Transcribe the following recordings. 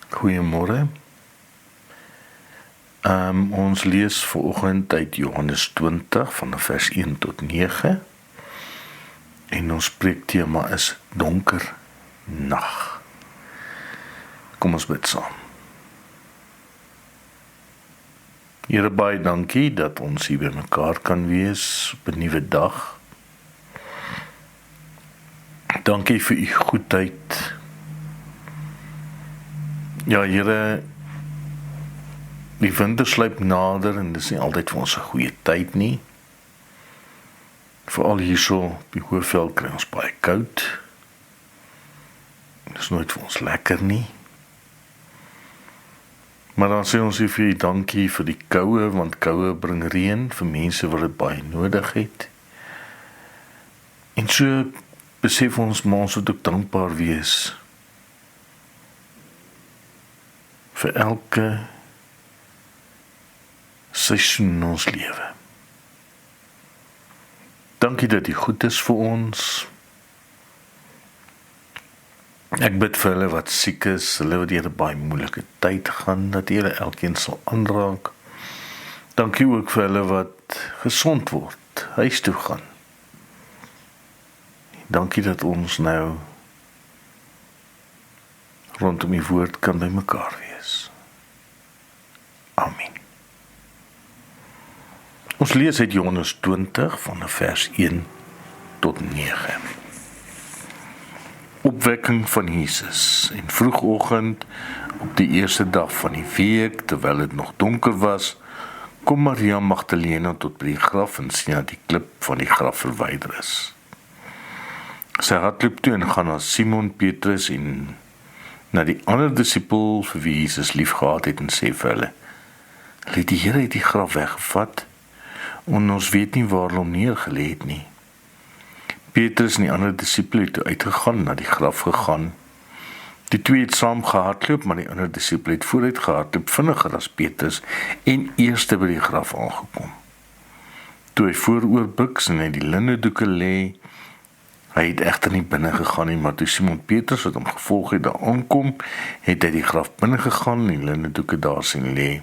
Goeiemôre. Ons lees vanoggend uit Johannes 20 van vers 1 tot 9. En ons spreektema is donker nag. Kom ons bid saam. Here, baie dankie dat ons hier by mekaar kan wees op 'n nuwe dag. Dankie vir u goedheid. Ja, Here, die winter sluip nader en dis nie altyd vir ons 'n goeie tyd nie. Veral hierso op die Hoëveld kry ons baie koud. Dis nooit vir ons lekker nie. Maar dan sê ons vir u dankie vir die koue, want koue bring reën vir mense wat dit baie nodig het. En so besef ons maar ons moet ook dankbaar wees vir elke seisoen in ons lewe. Dankie dat u goed is vir ons. Ek bid vir hulle wat siek is, hulle wat deur 'n baie moeilike tyd gaan, dat hulle elkeen sal aanraak. Dankie ook vir hulle wat gesond word, huis toe gaan. Dankie dat ons nou rondom die woord kan by mekaar wees. Amen. Ons lees uit Johannes 20 van vers 1 tot 9. Opwekking van Jesus. En vroegoggend op die eerste dag van die week, terwyl dit nog donker was, kom Maria Magdalena tot by die graf en sien dat die klip van die graf verwyder is. Sy hardloop toe en gaan na Simon Petrus en na die ander disipel vir wie Jesus liefgehad het en sê vir hulle, die Here het die graf weggevat en ons weet nie waar hom neergelê het nie. Petrus en die ander disipel het toe uitgegaan, na die graf gegaan. Die twee het saam gehardloop, maar die ander disipel het vooruit gehardloop, vinniger as Petrus en eerste by die graf aangekom. Toe hy vooroor buks en hy die linnedoeke lê, hy het egter nie binne gegaan nie, maar toe Simon Petrus wat hom gevolg het daar aankom, het hy die graf binne gegaan en die linnedoeke daar sien lê.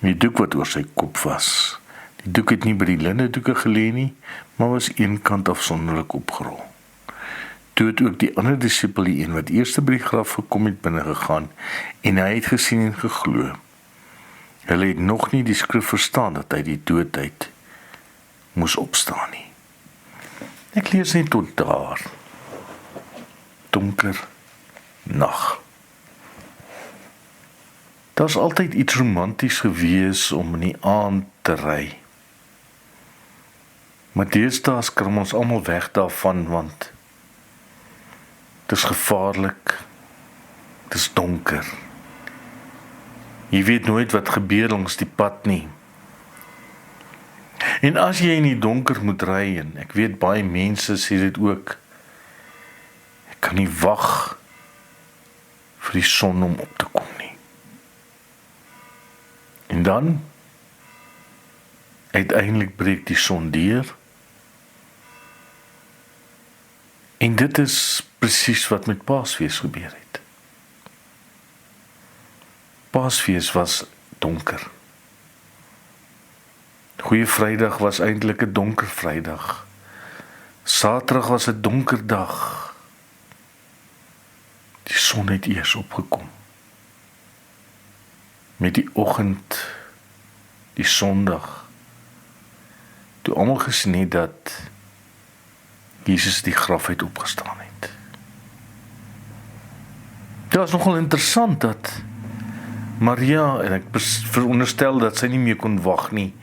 Die doek wat oor sy kop was. Die doek het nie by die linnedoeke gelê nie, maar was een kant afsonderlik opgerol. Toe het ook die ander disipel, die een wat eerste by die graf gekom het, binne gegaan en hy het gesien en geglo. Hulle het nog nie die skrif verstaan dat hy die dood uit moes opstaan nie. Ek lees net tot daar. Donker nag. Daar's altyd iets romanties gewees om in die aand te ry. Maar deesdae skram ons almal weg daarvan, want dit is gevaarlik, dit is donker. Jy weet nooit wat gebeur langs die pad nie. En as jy in die donker moet ry, en ek weet baie mense sê dit ook, ek kan nie wag vir die son om op te kom nie. En dan, uiteindelik breek die son deur, en dit is presies wat met Paasfees gebeur het. Paasfees was donker. Goeie Vrydag was eintlik 'n donker Vrydag. Saterdag was 'n donker dag. Die son het eers opgekom. Met die oggend, die Sondag, toe almal gesien het dat Jesus die graf uit opgestaan het. Dit was nogal interessant dat Maria, en ek veronderstel dat sy nie meer kon wag nie.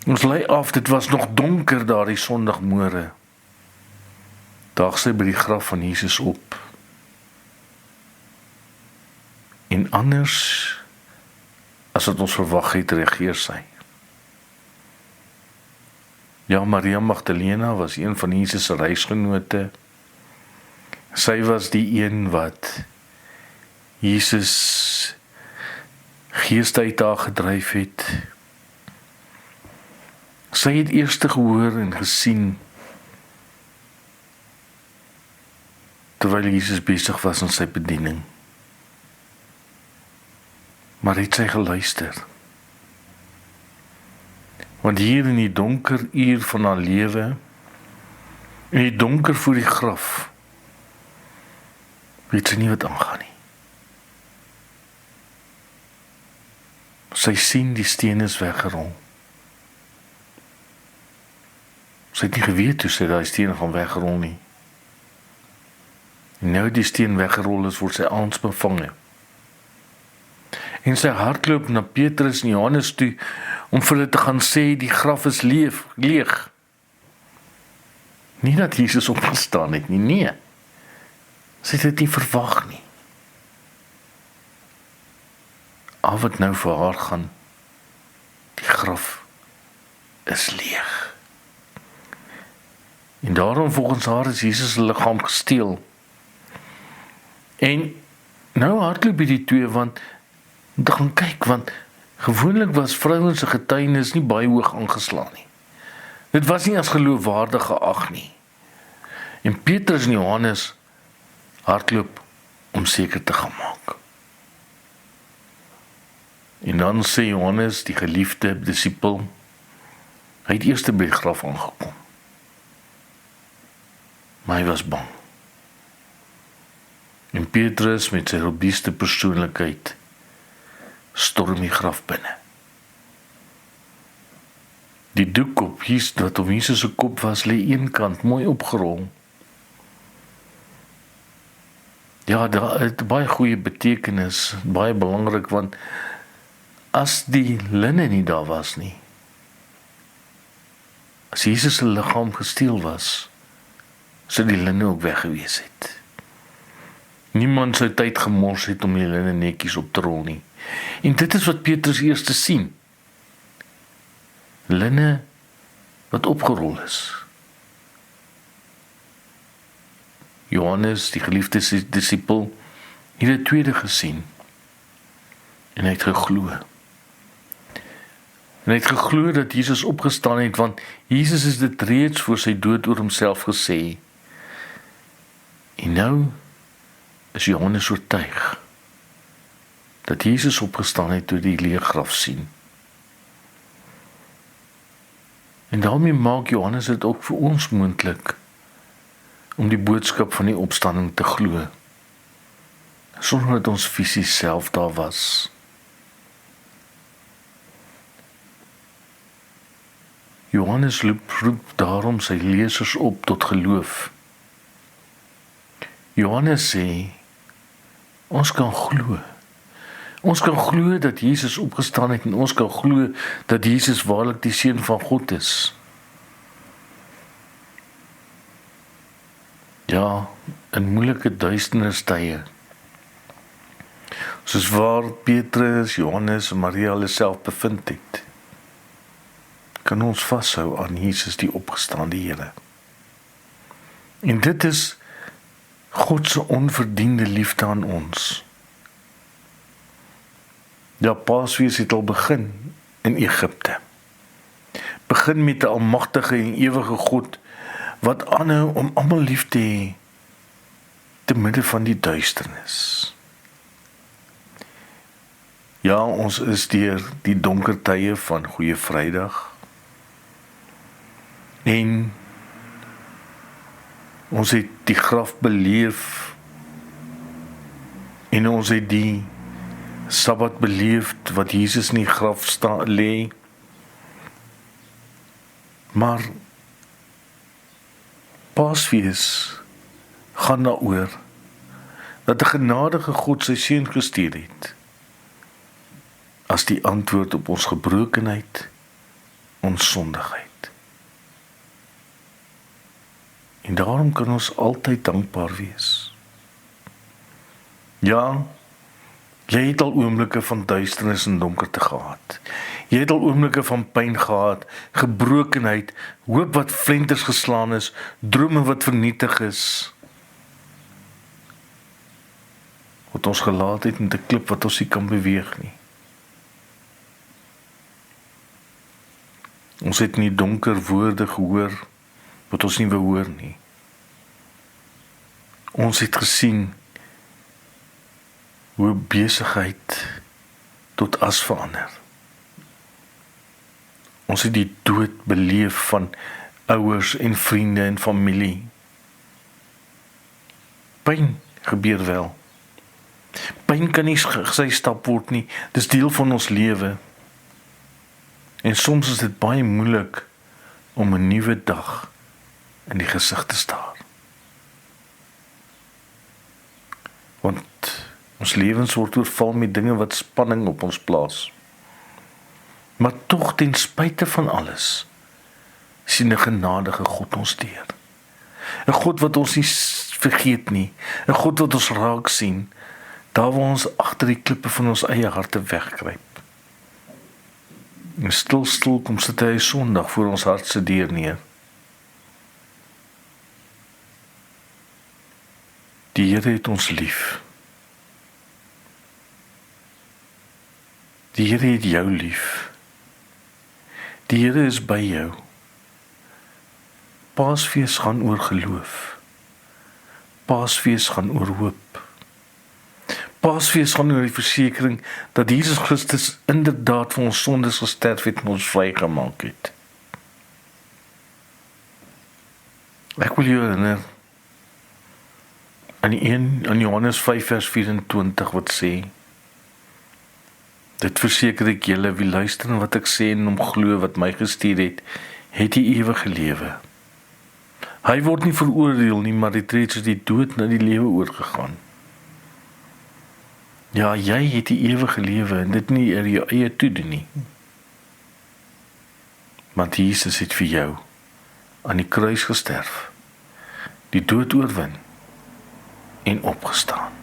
Ons lei af, dit was nog donker daar die Sondagmôre. Daag sy by die graf van Jesus op. En anders as wat ons verwag het, reageer sy. Ja, Maria Magdalena was een van Jesus se reisgenote. Sy was die een wat Jesus gees uit haar gedryf het. Sy het eers gehoor en gesien terwyl Jesus besig was in sy bediening. maar het sy geluister. Want hier in die donker uur van haar lewe, in die donker voor die graf, weet sy nie wat aangaan nie. Sy sien die steen is weggerol. Sy het nie geweet hoe sy daai steen gaan weggerol nie. En nou die steen weggerol is, word sy aans bevange. En sy hardloop na Petrus en Johannes toe, om vir hulle te gaan sê, die graf is leeg. Nie dat Jesus opgestaan het nie, nee. Sy het dit nie verwag nie. Al wat nou vir haar gaan, die graf is leeg. En daarom volgens haar is Jesus se liggaam gesteel. En nou hardloop die twee, want te gaan kyk, want gewoonlik was vrouens se getuienis nie baie hoog aangeslaan nie. Dit was nie as geloofwaardig geag nie. En Petrus en Johannes hardloop om seker te gaan maak. En dan sê Johannes, die geliefde disipel, hy het eers by die graf aangekom. Maar hy was bang. En Petrus met sy robuuste persoonlikheid storm die graf binne. Die doek wat op Jesus se kop was, lê een kant mooi opgerol. Ja, daar het baie goeie betekenis, baie belangrik, want as die linne nie daar was nie, as Jesus se liggaam gesteel was, sou die linne ook weggewees het. Niemand sou tyd gemors het om die linne netjies op te rol nie. En dit is wat Petrus eers te sien. Linne wat opgerol is. Johannes, die geliefde disipel, het die tweede gesien. En hy het geglo. En hy het geglo dat Jesus opgestaan het, want Jesus is dit reeds voor sy dood oor homself gesê. En nou is Johannes oortuig dat Jesus opgestaan het toe die leë graf sien. En daarmee maak Johannes dit ook vir ons moontlik om die boodskap van die opstanding te glo, sonder dat ons fisies self daar was. Johannes roep daarom sy lesers op tot geloof. Johannes sê, ons kan glo. Ons kan glo dat Jesus opgestaan het en ons kan glo dat Jesus waarlik die Seun van God is. Ja, in moeilike duisternis tye, soos waar Petrus, Johannes en Maria hulle self bevind het, kan ons vashou aan Jesus die opgestaande Here. En dit is God se onverdiende liefde aan ons. Ja, Paasfees het al begin in Egipte. Begin met 'n almagtige en ewige God wat aanhou om almal lief te hê te midde van die duisternis. Ja, ons is deur die donker tye van Goeie Vrydag. En ons het die graf beleef en ons het die Sabbat beleef wat Jesus in die graf lê. Maar Paasfees gaan daaroor dat 'n genadige God sy Seun gestuur het as die antwoord op ons gebrokenheid, ons sondigheid. En daarom kan ons altyd dankbaar wees. Ja, jy het al oomblikke van duisternis en donkerte gehad. Jy het al oomblikke van pyn gehad, gebrokenheid, hoop wat flenters geslaan is, drome wat vernietig is. Wat ons gelaat het met 'n klip wat ons nie kan beweeg nie. Ons het nie donker woorde gehoor wat ons nie wou hoor nie. Ons het gesien hoe besigheid tot as verander. Ons het die dood beleef van ouers en vriende en familie. Pyn gebeur wel. Pyn kan nie sy stap word nie, dis deel van ons lewe. En soms is dit baie moeilik om 'n nuwe dag in die gesig te staar. Want ons lewens word oorval met dinge wat spanning op ons plaas. Maar tog ten spyte van alles, sien 'n genadige God ons deur. 'n God wat ons nie vergeet nie, 'n God wat ons raak sien, daar waar ons agter die klippe van ons eie harte wegkruip. En stil kom sit hy Sondag voor ons hart se deur neer. Die Here het ons lief. Die Here het jou lief. Die Here is by jou. Paasfees gaan oor geloof. Paasfees gaan oor hoop. Paasfees gaan oor die versekering dat Jesus Christus inderdaad vir ons sondes gesterf het en ons vrygemaak het. Ek wil jou herinner aan Johannes 5 vers 24 wat sê: Dit verseker ek julle, wie luister en wat ek sê en hom glo wat my gestuur het, het die ewige lewe. Hy word nie veroordeel nie, maar het reeds uit die dood na die lewe oorgegaan. Ja, jy het die ewige lewe en dit nie jou eie toedoen nie. Want Jesus het vir jou aan die kruis gesterf, die dood oorwin en opgestaan.